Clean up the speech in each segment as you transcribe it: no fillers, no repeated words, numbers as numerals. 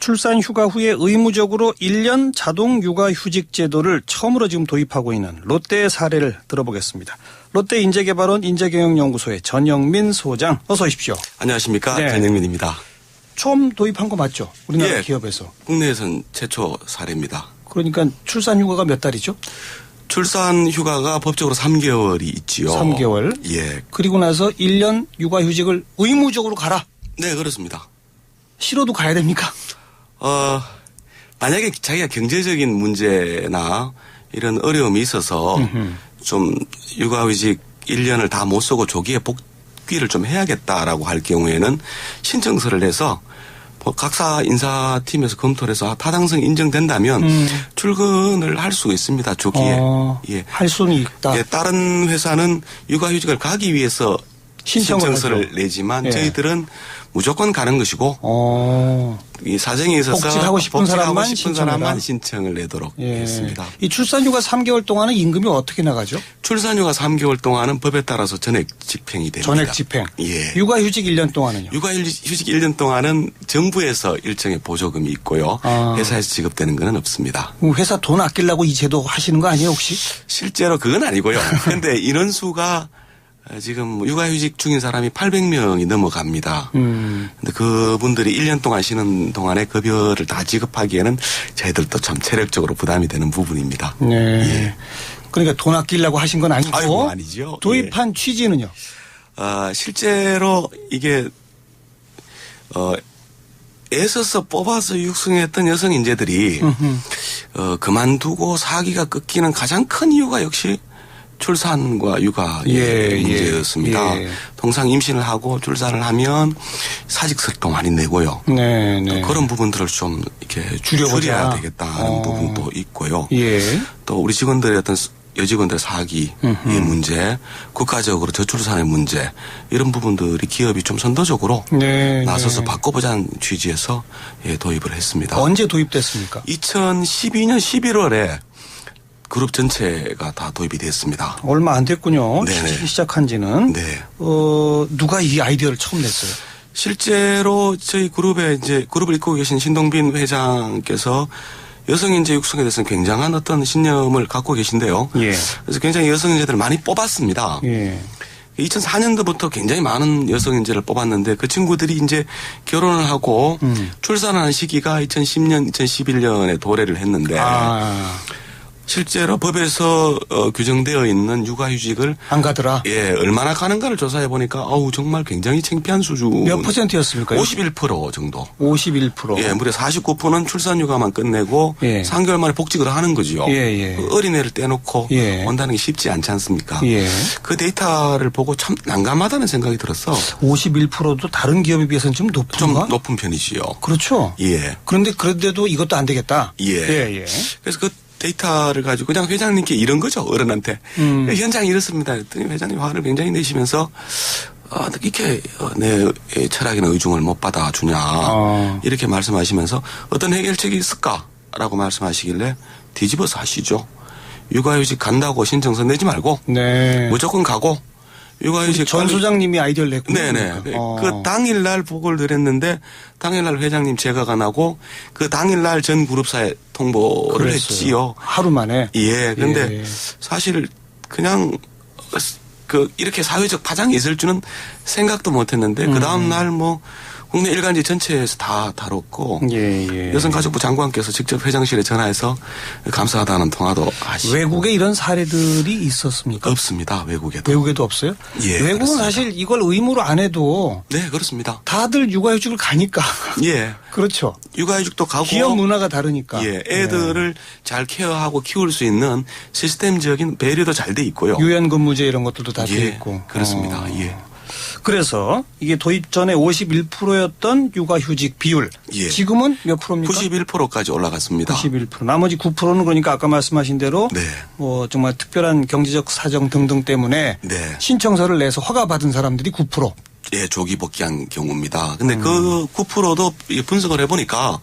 출산 휴가 후에 의무적으로 1년 자동 육아휴직 제도를 처음으로 지금 도입하고 있는 롯데의 사례를 들어보겠습니다. 롯데 인재개발원 인재경영연구소의 전영민 소장, 어서 오십시오. 안녕하십니까. 네. 전영민입니다. 처음 도입한 거 맞죠? 우리나라 예, 기업에서. 국내에선 최초 사례입니다. 그러니까 출산 휴가가 몇 달이죠? 출산 휴가가 법적으로 3개월이 있지요. 3개월. 예. 그리고 나서 1년 육아휴직을 의무적으로 가라. 네, 그렇습니다. 싫어도 가야 됩니까? 만약에 자기가 경제적인 문제나 이런 어려움이 있어서 좀 육아휴직 1년을 다 못 쓰고 조기에 복귀를 좀 해야겠다라고 할 경우에는 신청서를 내서 각사 인사팀에서 검토를 해서 타당성이 인정된다면 출근을 할 수 있습니다. 조기에. 예. 할 수는 있다. 예, 다른 회사는 육아휴직을 가기 위해서 신청서를 내지만 저희들은 무조건 가는 것이고 이 사정에 있어서 복직하고 싶은 사람만 신청을 내도록 했습니다. 이 출산휴가 3개월 동안은 임금이 어떻게 나가죠? 출산휴가 3개월 동안은 법에 따라서 전액 집행이 됩니다. 전액 집행. 예. 육아휴직 1년 동안은요? 육아휴직 1년 동안은 정부에서 일정의 보조금이 있고요. 회사에서 지급되는 건 없습니다. 회사 돈 아끼려고 이 제도 하시는 거 아니에요 혹시? 실제로 그건 아니고요. 그런데 인원수가 지금 육아휴직 중인 사람이 800명이 넘어갑니다. 근데 그분들이 1년 동안 쉬는 동안에 급여를 다 지급하기에는 저희들도 참 체력적으로 부담이 되는 부분입니다. 네. 예. 그러니까 돈 아끼려고 하신 건 아니고. 아이고, 아니죠. 도입한 취지는요? 실제로 이게 애써서 뽑아서 육성했던 여성 인재들이 그만두고 사기가 끊기는 가장 큰 이유가 역시 출산과 육아의 문제였습니다. 예. 통상 임신을 하고 출산을 하면 사직서도 많이 내고요. 네. 그런 부분들을 좀 이렇게 줄여야 되겠다는 부분도 있고요. 예. 또 우리 직원들의 어떤 여직원들의 사기의 문제, 국가적으로 저출산의 문제 이런 부분들이 기업이 좀 선도적으로 나서서 바꿔보자는 취지에서 도입을 했습니다. 언제 도입됐습니까? 2012년 11월에 그룹 전체가 다 도입이 됐습니다. 얼마 안 됐군요. 네네. 시작한 지는. 네. 누가 이 아이디어를 처음 냈어요? 실제로 저희 그룹에 이제 그룹을 이끌고 계신 신동빈 회장께서 여성인재 육성에 대해서는 굉장한 어떤 신념을 갖고 계신데요. 예. 그래서 굉장히 여성인재들을 많이 뽑았습니다. 예. 2004년도부터 굉장히 많은 여성인재를 뽑았는데 그 친구들이 이제 결혼을 하고 출산하는 시기가 2010년, 2011년에 도래를 했는데 실제로 법에서 규정되어 있는 육아휴직을 안 가더라. 예, 얼마나 가는가를 조사해 보니까 정말 굉장히 창피한 수준. 몇 %였습니까? 51% 정도. 51%. 예, 무려 49%는 출산휴가만 끝내고 3개월 만에 복직을 하는 거지요. 그 어린애를 떼놓고 온다는 게 쉽지 않지 않습니까? 그 데이터를 보고 참 난감하다는 생각이 들었어. 51%도 다른 기업에 비해서는 좀 높은가? 좀 높은 편이지요. 그렇죠. 예. 그런데 그런데도 이것도 안 되겠다. 예. 그래서 그 데이터를 가지고 그냥 회장님께 이런 거죠. 어른한테. 현장이 이렇습니다. 그랬더니 회장님 화를 굉장히 내시면서 이렇게 내 철학이나 의중을 못 받아주냐 이렇게 말씀하시면서 어떤 해결책이 있을까라고 말씀하시길래 뒤집어서 하시죠. 육아휴직 간다고 신청서 내지 말고 무조건 가고 육아휴직 전 소장님이 아이디어를 냈군요. 네네. 그 당일날 보고를 드렸는데 당일날 회장님 제가가 나고 그 당일날 전 그룹사에 통보를 했지요. 하루 만에. 예. 근데 사실 그냥 이렇게 사회적 파장이 있을 줄은 생각도 못했는데 그 다음 날 국내 일간지 전체에서 다 다뤘고 여성가족부 장관께서 직접 회장실에 전화해서 감사하다는 통화도 하시고. 외국에 이런 사례들이 있었습니까? 없습니다. 외국에도. 외국에도 없어요? 예, 외국은 그렇습니다. 사실 이걸 의무로 안 해도 네, 그렇습니다. 다들 육아휴직을 가니까. 예. 그렇죠. 육아휴직도 가고 기업 문화가 다르니까. 예, 애들을 잘 케어하고 키울 수 있는 시스템적인 배려도 잘 돼 있고요. 유연근무제 이런 것들도 다 돼 있고. 그렇습니다. 예. 그래서 이게 도입 전에 51%였던 육아휴직 비율 지금은 몇 프로입니까? 91%까지 올라갔습니다. 91%. 나머지 9%는 그러니까 아까 말씀하신 대로 정말 특별한 경제적 사정 등등 때문에 신청서를 내서 허가받은 사람들이 9%. 예, 조기 복귀한 경우입니다. 근데 그 9%도 분석을 해보니까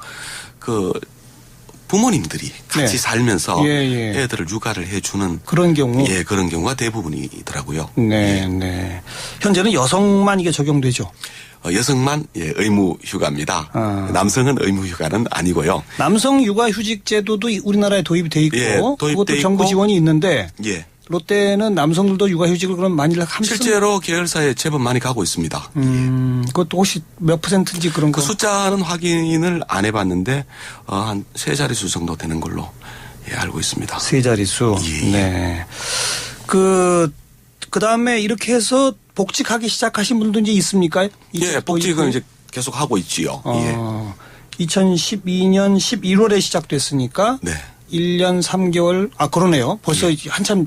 부모님들이 같이 살면서 애들을 육아를 해주는 그런 경우 그런 경우가 대부분이더라고요. 네. 현재는 여성만 이게 적용되죠. 여성만 의무 휴가입니다. 남성은 의무 휴가는 아니고요. 남성 육아휴직 제도도 우리나라에 도입이 돼 있고 도입돼 그것도 있고, 정부 지원이 있는데 예. 롯데는 남성들도 육아휴직을 그럼 많이 함 실제로 계열사에 제법 많이 가고 있습니다. 그것도 혹시 몇 %인지 그런 그 거? 숫자는 확인을 안 해봤는데 한 세 자릿수 정도 되는 걸로 알고 있습니다. 세 자릿수. 예. 네. 그다음에 이렇게 해서 복직하기 시작하신 분도 이제 있습니까? 예, 복직은 이제 계속 하고 있지요. 2012년 11월에 시작됐으니까 네. 1년 3개월 그러네요. 벌써 한참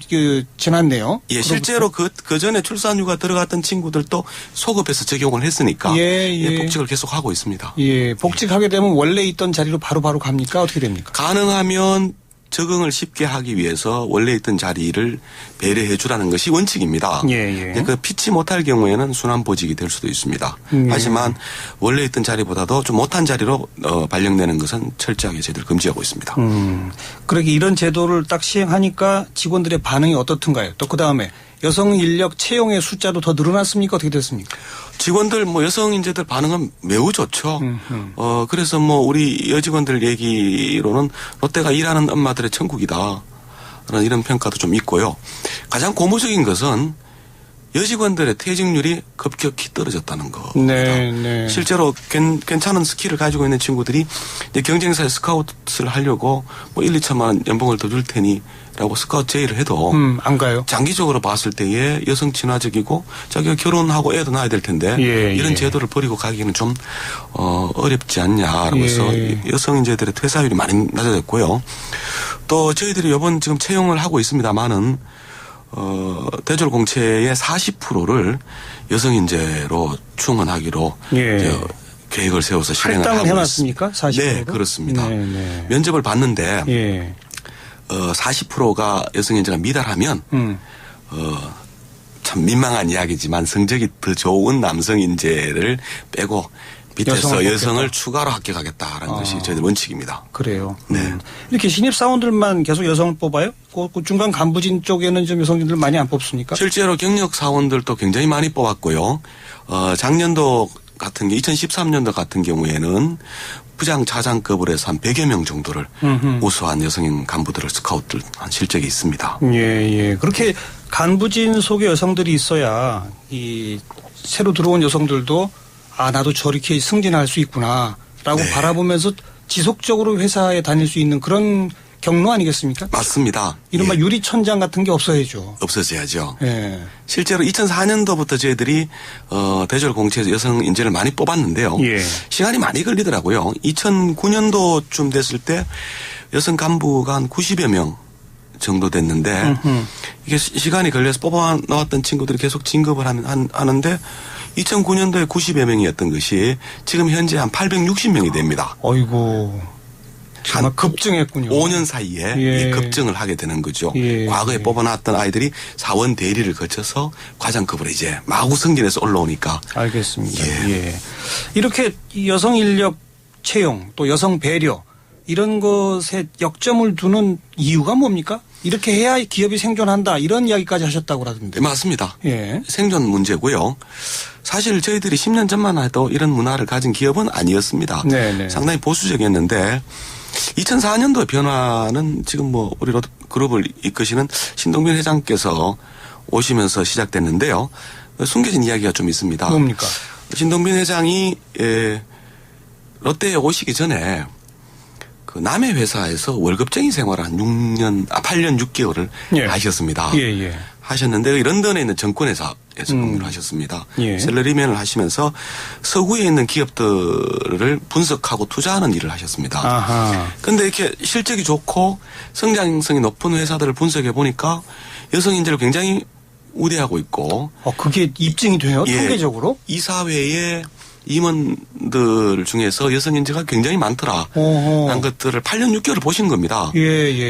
지났네요. 예, 실제로 그 전에 출산휴가 들어갔던 친구들도 소급해서 적용을 했으니까 복직을 계속 하고 있습니다. 예, 복직하게 되면 원래 있던 자리로 바로 갑니까? 어떻게 됩니까? 가능하면 적응을 쉽게 하기 위해서 원래 있던 자리를 배려해 주라는 것이 원칙입니다. 그 피치 못할 경우에는 순환보직이 될 수도 있습니다. 하지만 원래 있던 자리보다도 좀 못한 자리로 발령되는 것은 철저하게 저희들 금지하고 있습니다. 그렇게 이런 제도를 딱 시행하니까 직원들의 반응이 어떻든가요? 또 그다음에 여성 인력 채용의 숫자도 더 늘어났습니까? 어떻게 됐습니까? 직원들 여성 인재들 반응은 매우 좋죠. 그래서 우리 여직원들 얘기로는 롯데가 일하는 엄마들의 천국이다. 라는 이런 평가도 좀 있고요. 가장 고무적인 것은 여직원들의 퇴직률이 급격히 떨어졌다는 겁니다. 네. 실제로 괜찮은 스킬을 가지고 있는 친구들이 이제 경쟁사에 스카웃을 하려고 1, 2천만 원 연봉을 더 줄 테니 라고 스카웃 제의를 해도 안 가요. 장기적으로 봤을 때에 여성 친화적이고 자기가 결혼하고 애도 낳아야 될 텐데 이런 제도를 버리고 가기에는 좀 어렵지 않냐라고 해서 여성 인재들의 퇴사율이 많이 낮아졌고요. 또 저희들이 이번 지금 채용을 하고 있습니다만은 대졸 공채의 40%를 여성 인재로 충원하기로 계획을 세워서 실행을 하고 해놨습니까? 40%로? 네, 그렇습니다. 면접을 봤는데 40%가 여성 인재가 미달하면 참 민망한 이야기지만 성적이 더 좋은 남성 인재를 빼고 밑에서 여성을 추가로 합격하겠다라는 것이 저희들 원칙입니다. 그래요. 네. 이렇게 신입사원들만 계속 여성을 뽑아요? 그 중간 간부진 쪽에는 좀 여성들을 많이 안 뽑습니까? 실제로 경력 사원들도 굉장히 많이 뽑았고요. 작년도 같은 게 2013년도 같은 경우에는 부장 차장급을 해서 한 100여 명 정도를 우수한 여성 간부들을 스카우트를 한 실적이 있습니다. 예. 그렇게 간부진 속에 여성들이 있어야 이 새로 들어온 여성들도 나도 저렇게 승진할 수 있구나 라고 바라보면서 지속적으로 회사에 다닐 수 있는 그런 경로 아니겠습니까? 맞습니다. 이른바 유리천장 같은 게 없어야죠. 없어져야죠. 예. 실제로 2004년도부터 저희들이 대졸 공채에서 여성 인재를 많이 뽑았는데요. 시간이 많이 걸리더라고요. 2009년도쯤 됐을 때 여성 간부가 한 90여 명 정도 됐는데 이게 시간이 걸려서 뽑아 나왔던 친구들이 계속 진급을 하는데 2009년도에 90여 명이었던 것이 지금 현재 한 860명이 됩니다. 어이고. 정말 급증했군요. 5년 사이에 급증을 하게 되는 거죠. 과거에 뽑아놨던 아이들이 사원 대리를 거쳐서 과장급으로 이제 마구 승진해서 올라오니까. 알겠습니다. 이렇게 여성 인력 채용 또 여성 배려 이런 것에 역점을 두는 이유가 뭡니까? 이렇게 해야 기업이 생존한다 이런 이야기까지 하셨다고 하던데. 맞습니다. 생존 문제고요. 사실 저희들이 10년 전만 해도 이런 문화를 가진 기업은 아니었습니다. 상당히 보수적이었는데 2004년도의 변화는 지금 우리 그룹을 이끄시는 신동빈 회장께서 오시면서 시작됐는데요. 숨겨진 이야기가 좀 있습니다. 뭡니까? 신동빈 회장이 롯데에 오시기 전에 그 남의 회사에서 월급쟁이 생활을 한 8년 6개월을 하셨습니다. 하셨는데 런던에 있는 정권회사에서 근무를 하셨습니다. 셀러리맨을 하시면서 서구에 있는 기업들을 분석하고 투자하는 일을 하셨습니다. 그런데 이렇게 실적이 좋고 성장성이 높은 회사들을 분석해 보니까 여성 인재를 굉장히 우대하고 있고. 그게 입증이 돼요? 통계적으로? 이사회에 임원들 중에서 여성 인재가 굉장히 많더라. 한 것들을 8년 6개월을 보신 겁니다.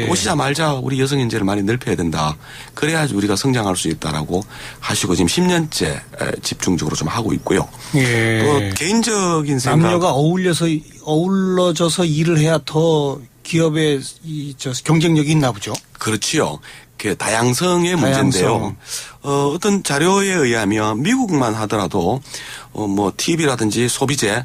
오시자마자 우리 여성 인재를 많이 넓혀야 된다. 그래야지 우리가 성장할 수 있다라고 하시고 지금 10년째 집중적으로 좀 하고 있고요. 또 개인적인 생각. 남녀가 어울러져서 일을 해야 더 기업의 경쟁력이 있나 보죠. 그렇지요. 다양성의 문제인데요. 어떤 자료에 의하면 미국만 하더라도 뭐 TV라든지 소비재를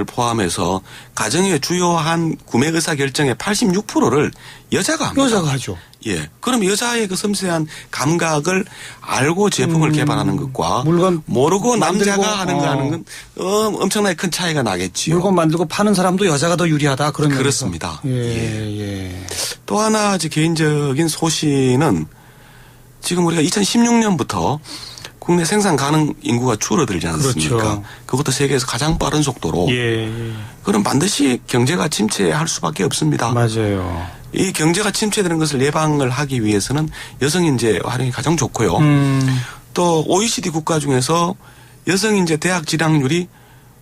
포함해서 가정의 주요한 구매 의사 결정의 86%를 여자가 합니다. 여자가 하죠. 예. 그럼 여자의 그 섬세한 감각을 알고 제품을 개발하는 것과 물건 모르고 남자가 만들고, 하는 거 하는 건 엄청나게 큰 차이가 나겠지요. 물건 만들고 파는 사람도 여자가 더 유리하다 그런 면에서. 그렇습니다. 예. 또 하나 제 개인적인 소신은 지금 우리가 2016년부터 국내 생산 가능 인구가 줄어들지 않습니까? 그렇죠. 그것도 세계에서 가장 빠른 속도로. 예. 그럼 반드시 경제가 침체할 수밖에 없습니다. 맞아요. 이 경제가 침체되는 것을 예방을 하기 위해서는 여성인재 활용이 가장 좋고요. 또 OECD 국가 중에서 여성인재 대학 진학률이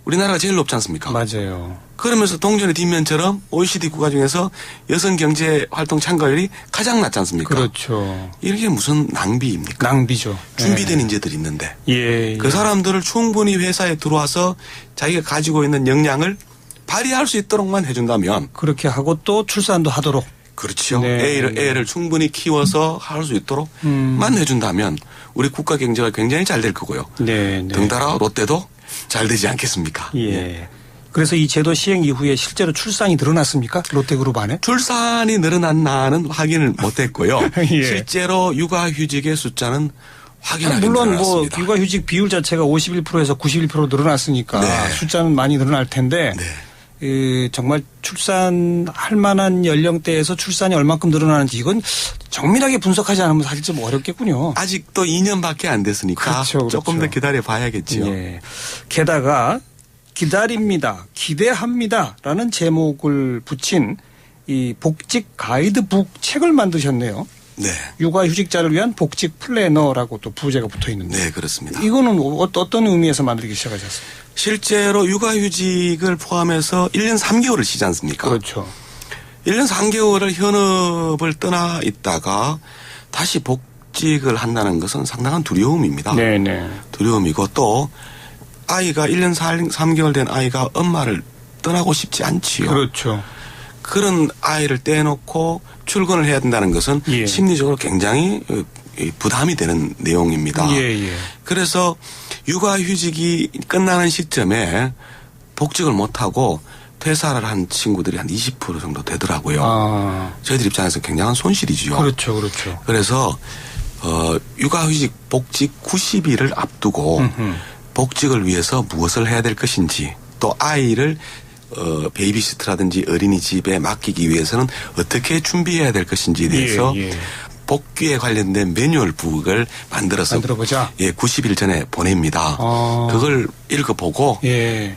우리나라가 제일 높지 않습니까? 맞아요. 그러면서 동전의 뒷면처럼 OECD 국가 중에서 여성 경제 활동 참가율이 가장 낮지 않습니까? 그렇죠. 이게 무슨 낭비입니까? 낭비죠. 준비된 인재들이 있는데 예. 그 사람들을 충분히 회사에 들어와서 자기가 가지고 있는 역량을 발휘할 수 있도록만 해준다면 그렇게 하고 또 출산도 하도록. 그렇죠. 네. 애를 충분히 키워서 할 수 있도록만 해준다면 우리 국가 경제가 굉장히 잘 될 거고요. 네. 덩달아 롯데도 잘 되지 않겠습니까? 예. 그래서 이 제도 시행 이후에 실제로 출산이 늘어났습니까? 롯데그룹 안에? 출산이 늘어났나는 확인을 못했고요. 예. 실제로 육아휴직의 숫자는 확인하기 물론 늘어났습니다. 뭐 육아휴직 비율 자체가 51%에서 91% 늘어났으니까 네. 숫자는 많이 늘어날 텐데 정말 출산할 만한 연령대에서 출산이 얼만큼 늘어나는지 이건 정밀하게 분석하지 않으면 사실 좀 어렵겠군요. 아직도 2년밖에 안 됐으니까 그렇죠. 조금 더 기다려 봐야겠지요. 예. 게다가 기다립니다, 기대합니다라는 제목을 붙인 이 복직 가이드북 책을 만드셨네요. 네. 육아휴직자를 위한 복직 플래너라고 또 부제가 붙어 있는데. 네, 그렇습니다. 이거는 어떤 의미에서 만들기 시작하셨습니까? 실제로 육아휴직을 포함해서 1년 3개월을 쉬지 않습니까? 그렇죠. 1년 3개월을 현업을 떠나 있다가 다시 복직을 한다는 것은 상당한 두려움입니다. 네네. 두려움이고 또 아이가 1년 3개월 된 아이가 엄마를 떠나고 싶지 않지요. 그렇죠. 그런 아이를 떼놓고 출근을 해야 된다는 것은 예. 심리적으로 굉장히 부담이 되는 내용입니다. 예. 그래서 육아휴직이 끝나는 시점에 복직을 못하고 퇴사를 한 친구들이 한 20% 정도 되더라고요. 저희들 입장에서 굉장한 손실이지요. 그렇죠. 그래서 육아휴직 복직 90일을 앞두고 복직을 위해서 무엇을 해야 될 것인지 또 아이를 베이비시트라든지 어린이집에 맡기기 위해서는 어떻게 준비해야 될 것인지에 대해서 복귀에 관련된 매뉴얼북을 만들어보자. 90일 전에 보냅니다. 그걸 읽어보고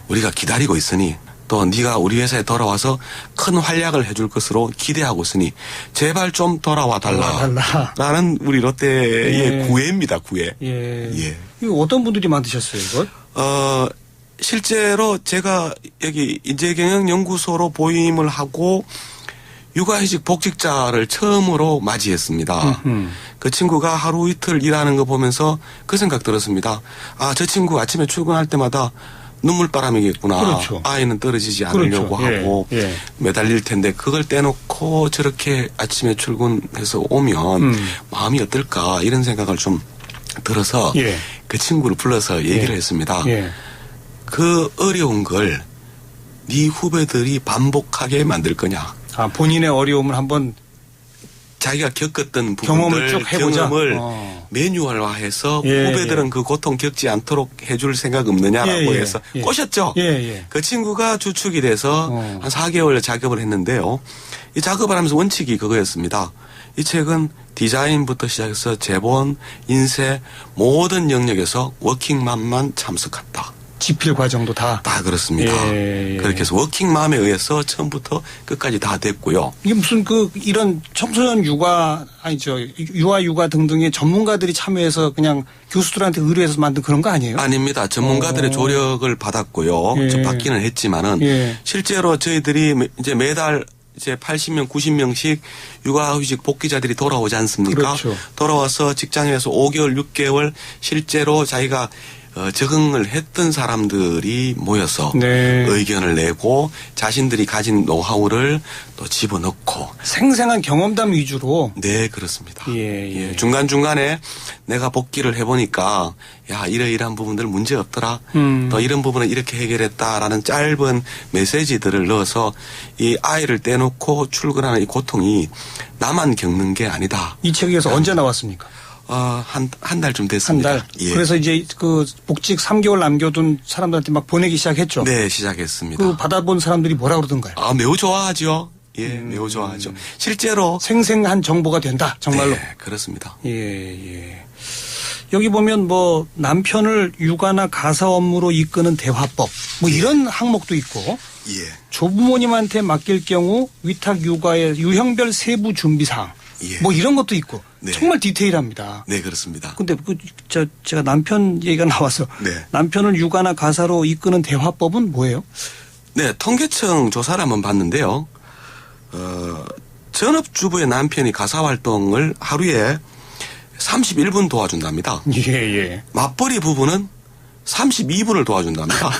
우리가 기다리고 있으니 또 네가 우리 회사에 돌아와서 큰 활약을 해줄 것으로 기대하고 있으니 제발 좀 돌아와 달라라는 우리 롯데의 구애입니다. 구애. 이거 어떤 분들이 만드셨어요, 이걸? 실제로 제가 여기 인재경영연구소로 보임을 하고 육아휴직 복직자를 처음으로 맞이했습니다. 그 친구가 하루 이틀 일하는 거 보면서 그 생각 들었습니다. 아, 저 친구 아침에 출근할 때마다 눈물바람이겠구나. 그렇죠. 아이는 떨어지지 않으려고 하고 매달릴 텐데 그걸 떼놓고 저렇게 아침에 출근해서 오면 마음이 어떨까 이런 생각을 좀 들어서 그 친구를 불러서 얘기를 했습니다. 그 어려운 걸 네 후배들이 반복하게 만들 거냐. 본인의 어려움을 한번 자기가 겪었던 경험을 쭉 해보자. 경험을 매뉴얼화해서 후배들은 그 고통 겪지 않도록 해줄 생각 없느냐라고 해서 꼬셨죠. 그 친구가 주축이 돼서 한 4개월 작업을 했는데요. 이 작업을 하면서 원칙이 그거였습니다. 이 책은 디자인부터 시작해서 제본, 인쇄 모든 영역에서 워킹맘만 참석한다. 집필 과정도 다 그렇습니다. 그렇게 해서 워킹맘에 의해서 처음부터 끝까지 다 됐고요. 이게 무슨 이런 청소년 유아 등등의 전문가들이 참여해서 그냥 교수들한테 의뢰해서 만든 그런 거 아니에요? 아닙니다. 전문가들의 조력을 받았고요. 좀 받기는 했지만은 실제로 저희들이 이제 매달 이제 80명, 90명씩 육아휴직 복귀자들이 돌아오지 않습니까? 그렇죠. 돌아와서 직장에서 5개월, 6개월 실제로 자기가 적응을 했던 사람들이 모여서 네. 의견을 내고 자신들이 가진 노하우를 또 집어넣고 생생한 경험담 위주로. 네, 그렇습니다. 예. 중간중간에 내가 복귀를 해보니까 야, 이러이러한 부분들 문제 없더라. 또 이런 부분은 이렇게 해결했다라는 짧은 메시지들을 넣어서 이 아이를 떼놓고 출근하는 이 고통이 나만 겪는 게 아니다. 이 책에서 언제 나왔습니까? 한 달쯤 한 됐습니다. 달. 예. 그래서 이제 그 복직 3개월 남겨둔 사람들한테 막 보내기 시작했죠. 네, 시작했습니다. 그 받아본 사람들이 뭐라 그러던가요? 매우 좋아하죠. 예, 매우 좋아하죠. 실제로 생생한 정보가 된다. 정말로. 네, 그렇습니다. 예. 여기 보면 뭐 남편을 육아나 가사 업무로 이끄는 대화법 뭐 이런 항목도 있고 예. 조부모님한테 맡길 경우 위탁 육아의 유형별 세부 준비 사항 예. 뭐 이런 것도 있고 네. 정말 디테일합니다. 네, 그렇습니다. 근데 제가 남편 얘기가 나와서 네. 남편을 육아나 가사로 이끄는 대화법은 뭐예요? 네, 통계청 조사를 한번 봤는데요. 전업주부의 남편이 가사 활동을 하루에 31분 도와준답니다. 예. 맞벌이 부부는 32분을 도와준답니다.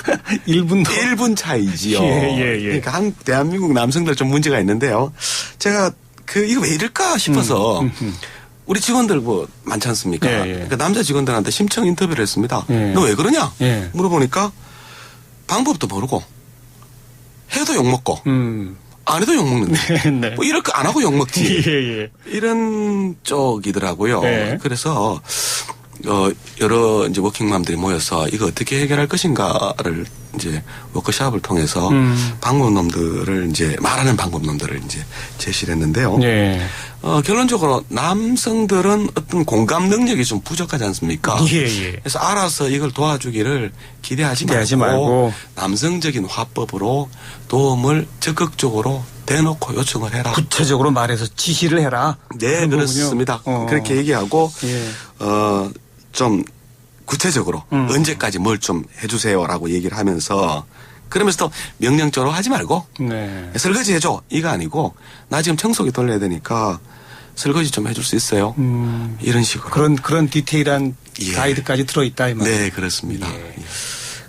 1분 더. 1분 차이지요. 예. 그러니까 대한민국 남성들 좀 문제가 있는데요. 제가 이거 왜 이럴까 싶어서 우리 직원들 뭐 많지 않습니까? 예. 그러니까 남자 직원들한테 심층 인터뷰를 했습니다. 예. 너 왜 그러냐? 예. 물어보니까 방법도 모르고 해도 욕먹고 안 해도 욕먹는데 네. 뭐 이럴 거 안 하고 욕먹지. 예. 이런 쪽이더라고요. 네. 그래서 여러 이제 워킹맘들이 모여서 이거 어떻게 해결할 것인가를 이제 워크숍을 통해서 방법론들을 이제 말하는 방법론들을 이제 제시를 했는데요. 예. 결론적으로 남성들은 어떤 공감 능력이 좀 부족하지 않습니까? 예. 그래서 알아서 이걸 도와주기를 기대하지 말고 남성적인 화법으로 도움을 적극적으로 대놓고 요청을 해라. 구체적으로 말해서 지시를 해라. 네, 그렇습니다. 그렇게 얘기하고 예. 좀 구체적으로 언제까지 뭘 좀 해주세요라고 얘기를 하면서 그러면서 또 명령적으로 하지 말고 네. 설거지 해줘 이거 아니고 나 지금 청소기 돌려야 되니까 설거지 좀 해줄 수 있어요. 이런 식으로 그런 디테일한 예. 가이드까지 들어있다 이 말이에요. 네, 그렇습니다. 예.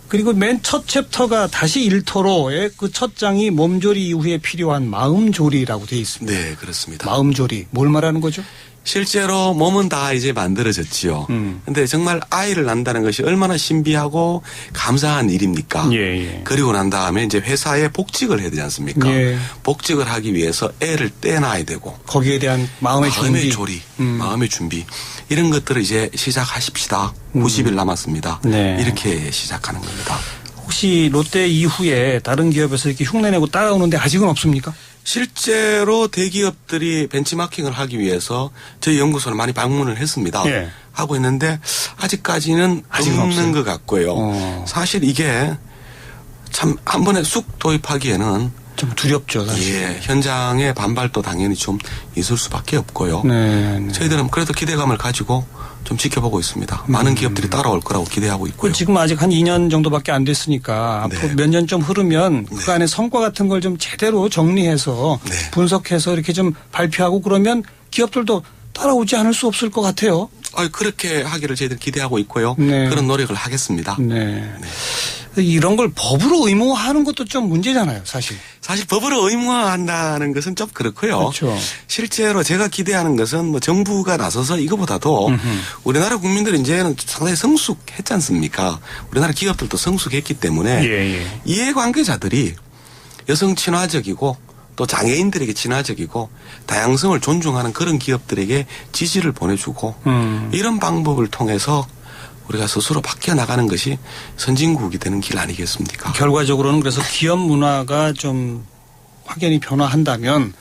그리고 맨 첫 챕터가 다시 일터로의 그 첫 장이 몸조리 이후에 필요한 마음조리라고 되어 있습니다. 네, 그렇습니다. 마음조리 뭘 말하는 거죠? 실제로 몸은 다 이제 만들어졌지요. 근데 정말 아이를 낳는다는 것이 얼마나 신비하고 감사한 일입니까? 예. 그리고 난 다음에 이제 회사에 복직을 해야 되지 않습니까? 예. 복직을 하기 위해서 애를 떼놔야 되고 거기에 대한 마음의 준비. 조리, 마음의 준비 이런 것들을 이제 시작하십시다. 90일 남았습니다. 네. 이렇게 시작하는 겁니다. 혹시 롯데 이후에 다른 기업에서 이렇게 흉내내고 따라오는데 아직은 없습니까? 실제로 대기업들이 벤치마킹을 하기 위해서 저희 연구소를 많이 방문을 했습니다. 예. 하고 있는데 아직까지는 없는 없어요. 것 같고요. 사실 이게 참 한 번에 쑥 도입하기에는 좀 두렵죠, 사실. 예, 현장의 반발도 당연히 좀 있을 수밖에 없고요. 네. 저희들은 그래도 기대감을 가지고 좀 지켜보고 있습니다. 많은 기업들이 따라올 거라고 기대하고 있고요. 지금 아직 한 2년 정도밖에 안 됐으니까 앞으로 네. 몇 년 좀 흐르면 그 안에 성과 같은 걸 좀 제대로 정리해서 네. 분석해서 이렇게 좀 발표하고 그러면 기업들도 따라오지 않을 수 없을 것 같아요. 그렇게 하기를 저희들 기대하고 있고요. 네. 그런 노력을 하겠습니다. 네. 이런 걸 법으로 의무화하는 것도 좀 문제잖아요, 사실. 사실 법으로 의무화한다는 것은 좀 그렇고요. 그렇죠. 실제로 제가 기대하는 것은 뭐 정부가 나서서 이거보다도 우리나라 국민들이 이제는 상당히 성숙했지 않습니까? 우리나라 기업들도 성숙했기 때문에 예. 이해관계자들이 여성 친화적이고 또 장애인들에게 친화적이고 다양성을 존중하는 그런 기업들에게 지지를 보내주고 이런 방법을 통해서 우리가 스스로 바뀌어 나가는 것이 선진국이 되는 길 아니겠습니까? 결과적으로는 그래서 기업 문화가 좀 확연히 변화한다면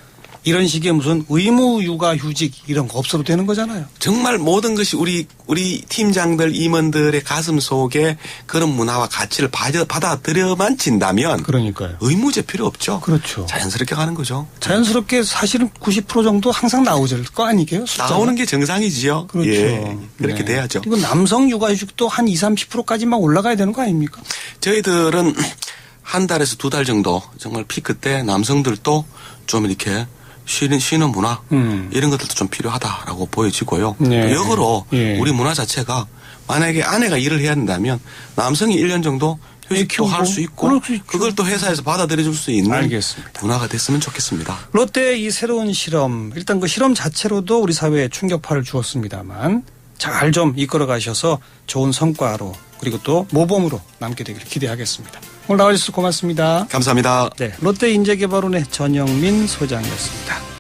이런 식의 무슨 의무 육아 휴직 이런 거 없어도 되는 거잖아요. 정말 모든 것이 우리 팀장들 임원들의 가슴 속에 그런 문화와 가치를 받아들여만 진다면 그러니까요. 의무제 필요 없죠. 그렇죠. 자연스럽게 가는 거죠. 자연스럽게 사실은 90% 정도 항상 나오질 거 아니게요? 숫자가? 나오는 게 정상이지요. 그렇죠. 예, 그렇게 네. 돼야죠. 그리고 남성 육아휴직도 한 20, 30%까지만 올라가야 되는 거 아닙니까? 저희들은 한 달에서 두 달 정도 정말 피크 때 남성들도 좀 이렇게 쉬는 문화 이런 것들도 좀 필요하다라고 보여지고요. 네. 역으로 예. 우리 문화 자체가 만약에 아내가 일을 해야 한다면 남성이 1년 정도 휴직도 할 수 있고 그럴 수 있죠. 그걸 또 회사에서 받아들여 줄 수 있는 알겠습니다. 문화가 됐으면 좋겠습니다. 롯데의 이 새로운 실험, 일단 그 실험 자체로도 우리 사회에 충격파를 주었습니다만 잘 좀 이끌어 가셔서 좋은 성과로 그리고 또 모범으로 남게 되기를 기대하겠습니다. 오늘 나와주셔서 고맙습니다. 감사합니다. 네, 롯데인재개발원의 전영민 소장이었습니다.